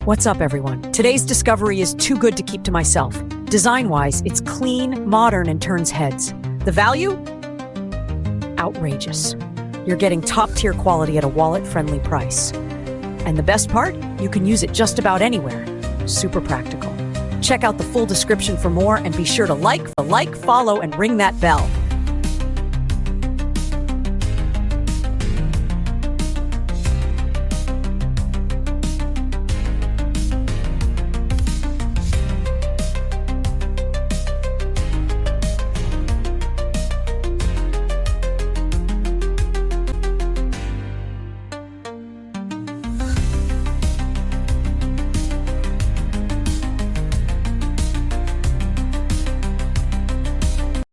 What's up, everyone? Today's discovery is too good to keep to myself. Design-wise, it's clean, modern, and turns heads. The value? Outrageous. You're getting top-tier quality at a wallet-friendly price. And the best part? You can use it just about anywhere. Super practical. Check out the full description for more, and be sure to like, follow, and ring that bell.